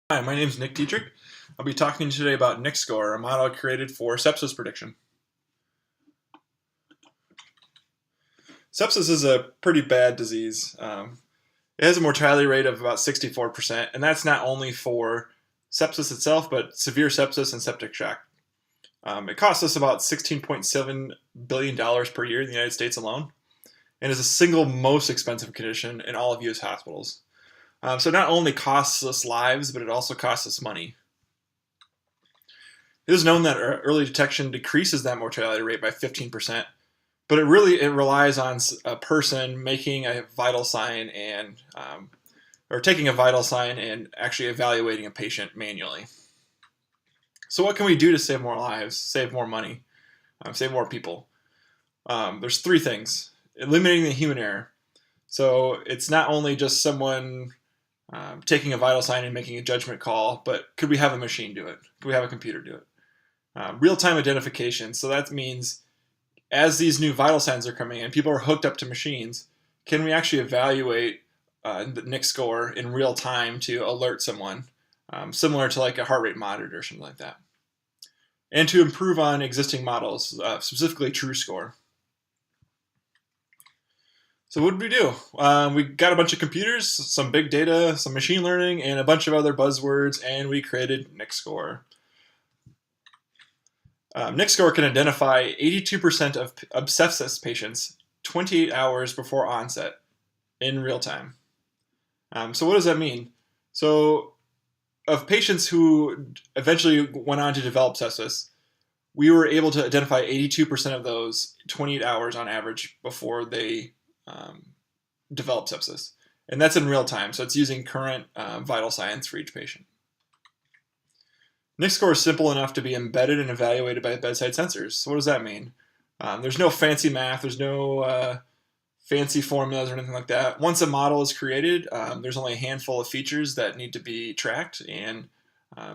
Hi, my name is Nick Dietrich. I'll be talking to you today about NickScore, a model created for sepsis prediction. Sepsis is a pretty bad disease. It has a mortality rate of about 64%, and that's not only for sepsis itself, but severe sepsis and septic shock. It costs us about $16.7 billion per year in the United States alone, and is the single most expensive condition in all of U.S. hospitals. So it not only costs us lives, but it also costs us money. It is known that early detection decreases that mortality rate by 15%, but it relies on a person making a vital sign or taking a vital sign and actually evaluating a patient manually. So what can we do to save more lives, save more money, save more people? There's three things. Eliminating the human error. So it's not only just someone taking a vital sign and making a judgment call, but could we have a machine do it? Could we have a computer do it? Real-time identification. So that means as these new vital signs are coming in, people are hooked up to machines. Can we actually evaluate the NickScore in real time to alert someone, similar to like a heart rate monitor or something like that? And to improve on existing models, specifically TrueScore. So what did we do? We got a bunch of computers, some big data, some machine learning, and a bunch of other buzzwords, and we created NickScore. NickScore can identify 82% of sepsis patients 28 hours before onset in real time. So what does that mean? So of patients who eventually went on to develop sepsis, we were able to identify 82% of those 28 hours on average before they develop sepsis. And that's in real time, so it's using current vital signs for each patient. NickScore is simple enough to be embedded and evaluated by bedside sensors. So what does that mean? There's no fancy math, there's no fancy formulas or anything like that. Once a model is created, there's only a handful of features that need to be tracked, and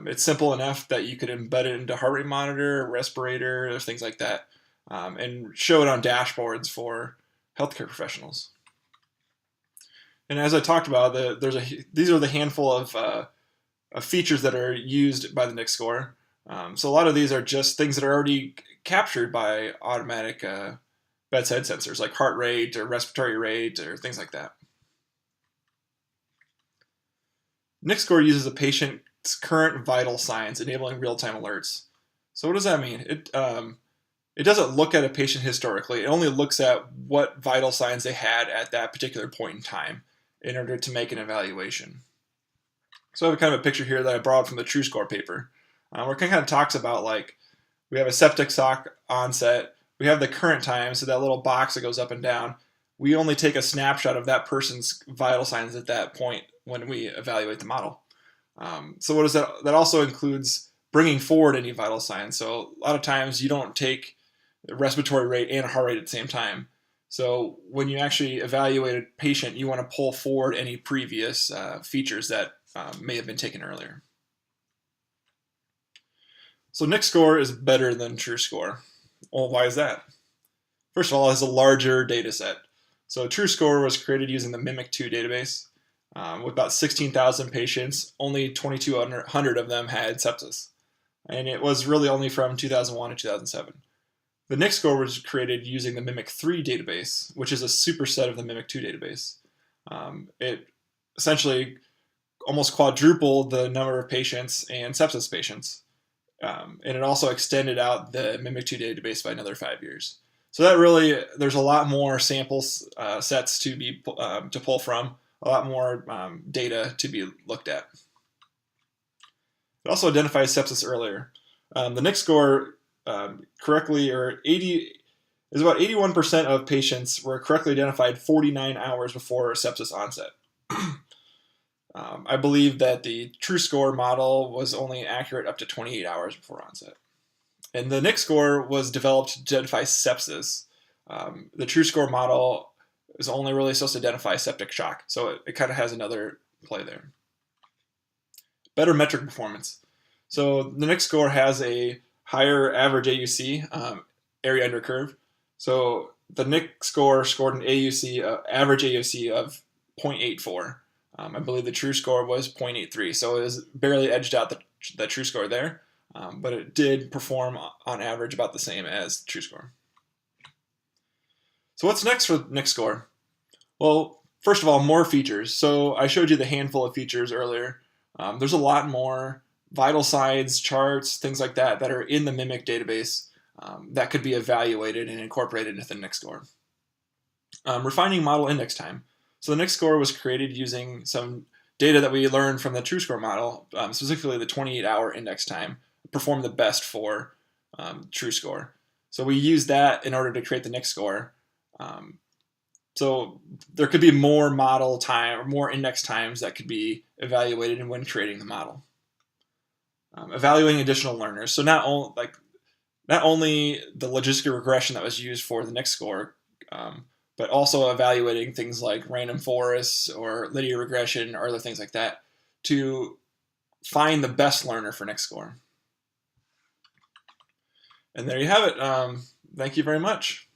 it's simple enough that you could embed it into heart rate monitor, respirator, or things like that, and show it on dashboards for healthcare professionals. And as I talked about, these are the handful of features that are used by the NickScore. So a lot of these are just things that are already captured by automatic bedside sensors, like heart rate or respiratory rate or things like that. NickScore uses a patient's current vital signs, enabling real-time alerts. So what does that mean? It doesn't look at a patient historically. It only looks at what vital signs they had at that particular point in time in order to make an evaluation. So I have kind of a picture here that I borrowed from the TrueScore paper, where it kind of talks about, like, we have a septic shock onset, we have the current time, so that little box that goes up and down. We only take a snapshot of that person's vital signs at that point when we evaluate the model. So what is that? That also includes bringing forward any vital signs. So a lot of times you don't take the respiratory rate and heart rate at the same time. So when you actually evaluate a patient, you want to pull forward any previous features that may have been taken earlier. So NickScore is better than TrueScore. Well, why is that? First of all, it has a larger data set. So TrueScore was created using the MIMIC2 database. With about 16,000 patients, only 2,200 of them had sepsis. And it was really only from 2001 to 2007. The NickScore was created using the MIMIC3 database, which is a superset of the MIMIC2 database. It essentially almost quadrupled the number of patients and sepsis patients. And it also extended out the MIMIC2 database by another 5 years. So that really, there's a lot more sample sets to pull from, a lot more data to be looked at. It also identifies sepsis earlier. The NickScore correctly, is about 81% of patients were correctly identified 49 hours before sepsis onset. I believe that the TrueScore model was only accurate up to 28 hours before onset. And the NickScore was developed to identify sepsis. The TrueScore model is only really supposed to identify septic shock, so it kind of has another play there. Better metric performance. So the NickScore has a higher average AUC, area under curve. So the NickScore scored an average AUC of 0.84. I believe the true score was 0.83, so it was barely edged out the true score there, but it did perform on average about the same as the true score. So what's next for NickScore? Well, first of all, more features. So I showed you the handful of features earlier. There's a lot more vital signs, charts, things like that that are in the Mimic database that could be evaluated and incorporated into the NickScore. Refining model index time. So the NickScore was created using some data that we learned from the TrueScore model, specifically the 28-hour index time, performed the best for TrueScore. So we used that in order to create the NickScore. So there could be more model time or more index times that could be evaluated when creating the model. Evaluating additional learners. So not only the logistic regression that was used for the NickScore, but also evaluating things like random forests or linear regression or other things like that to find the best learner for NickScore. And there you have it. Thank you very much.